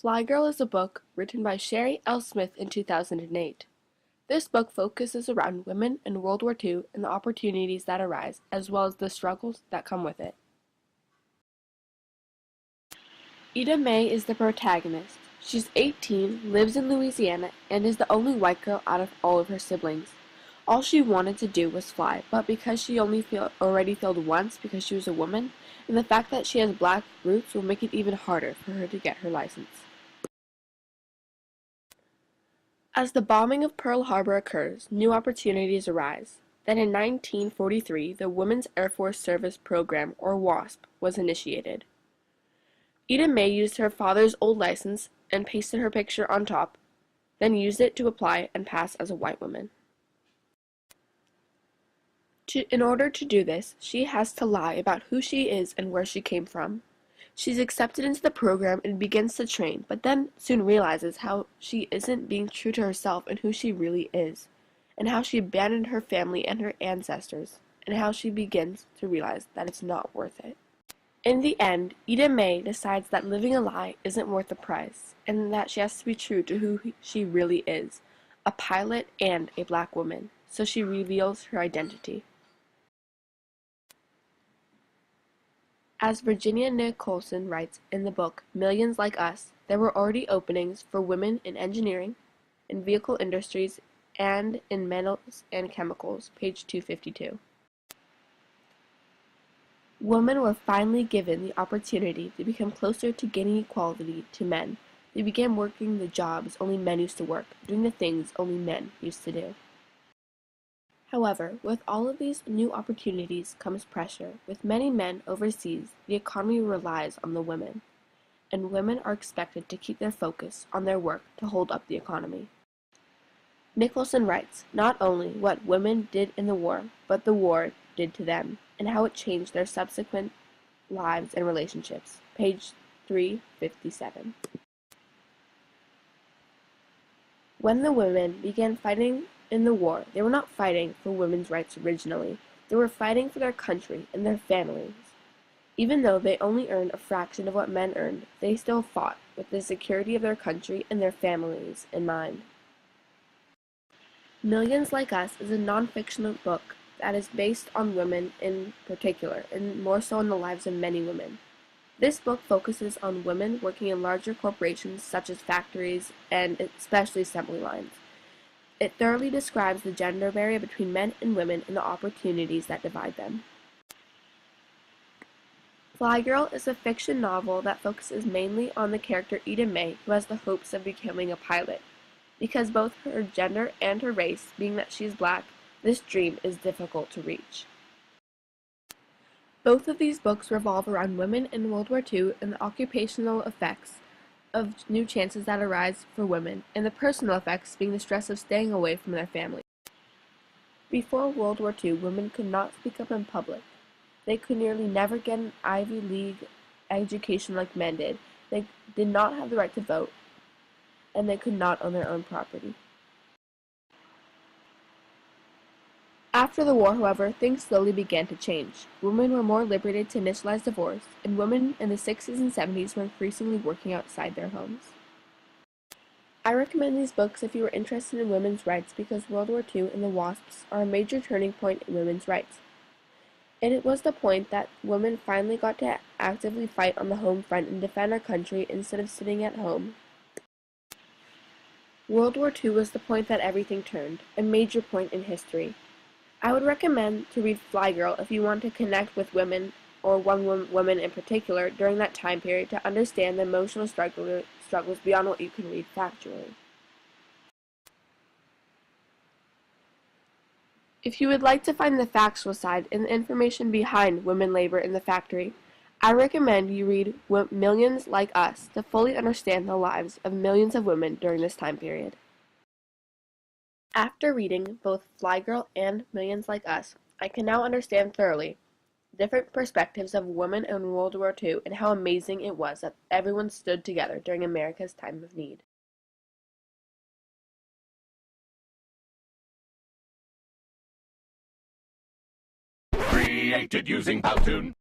Fly Girl is a book written by Sherry L. Smith in 2008. This book focuses around women in World War II and the opportunities that arise, as well as the struggles that come with it. Ida May is the protagonist. She's 18, lives in Louisiana, and is the only white girl out of all of her siblings. All she wanted to do was fly, but because she already failed once because she was a woman, and the fact that she has black roots will make it even harder for her to get her license. As the bombing of Pearl Harbor occurs, new opportunities arise. Then in 1943, the Women's Air Force Service Program, or WASP, was initiated. Ida May used her father's old license and pasted her picture on top, then used it to apply and pass as a white woman. In order to do this, she has to lie about who she is and where she came from. She's accepted into the program and begins to train, but then soon realizes how she isn't being true to herself and who she really is, and how she abandoned her family and her ancestors, and how she begins to realize that it's not worth it. In the end, Ida May decides that living a lie isn't worth the price, and that she has to be true to who she really is, a pilot and a black woman, so she reveals her identity. As Virginia Nicholson writes in the book Millions Like Us, there were already openings for women in engineering, in vehicle industries, and in metals and chemicals, page 252. Women were finally given the opportunity to become closer to gaining equality to men. They began working the jobs only men used to work, doing the things only men used to do. However, with all of these new opportunities comes pressure. With many men overseas, the economy relies on the women, and women are expected to keep their focus on their work to hold up the economy. Nicholson writes not only what women did in the war, but the war did to them, and how it changed their subsequent lives and relationships. Page 357. When the women began fighting in the war, they were not fighting for women's rights originally. They were fighting for their country and their families. Even though they only earned a fraction of what men earned, they still fought with the security of their country and their families in mind. Millions Like Us is a non-fictional book that is based on women in particular, and more so on the lives of many women. This book focuses on women working in larger corporations such as factories and especially assembly lines. It thoroughly describes the gender barrier between men and women and the opportunities that divide them. Fly Girl is a fiction novel that focuses mainly on the character Ida May, who has the hopes of becoming a pilot. Because both her gender and her race, being that she is black, this dream is difficult to reach. Both of these books revolve around women in World War II and the occupational effects of new chances that arise for women, and the personal effects being the stress of staying away from their family. Before World War II, women could not speak up in public. They could nearly never get an Ivy League education like men did. They did not have the right to vote, and they could not own their own property. After the war, however, things slowly began to change. Women were more liberated to initialize divorce, and women in the 60s and 70s were increasingly working outside their homes. I recommend these books if you are interested in women's rights because World War II and the WASPs are a major turning point in women's rights. And it was the point that women finally got to actively fight on the home front and defend our country instead of sitting at home. World War II was the point that everything turned, a major point in history. I would recommend to read Fly Girl if you want to connect with women, or one woman in particular, during that time period to understand the emotional struggles beyond what you can read factually. If you would like to find the factual side and the information behind women labor in the factory, I recommend you read Millions Like Us to fully understand the lives of millions of women during this time period. After reading both Fly Girl and Millions Like Us, I can now understand thoroughly different perspectives of women in World War II and how amazing it was that everyone stood together during America's time of need. Created using Powtoon.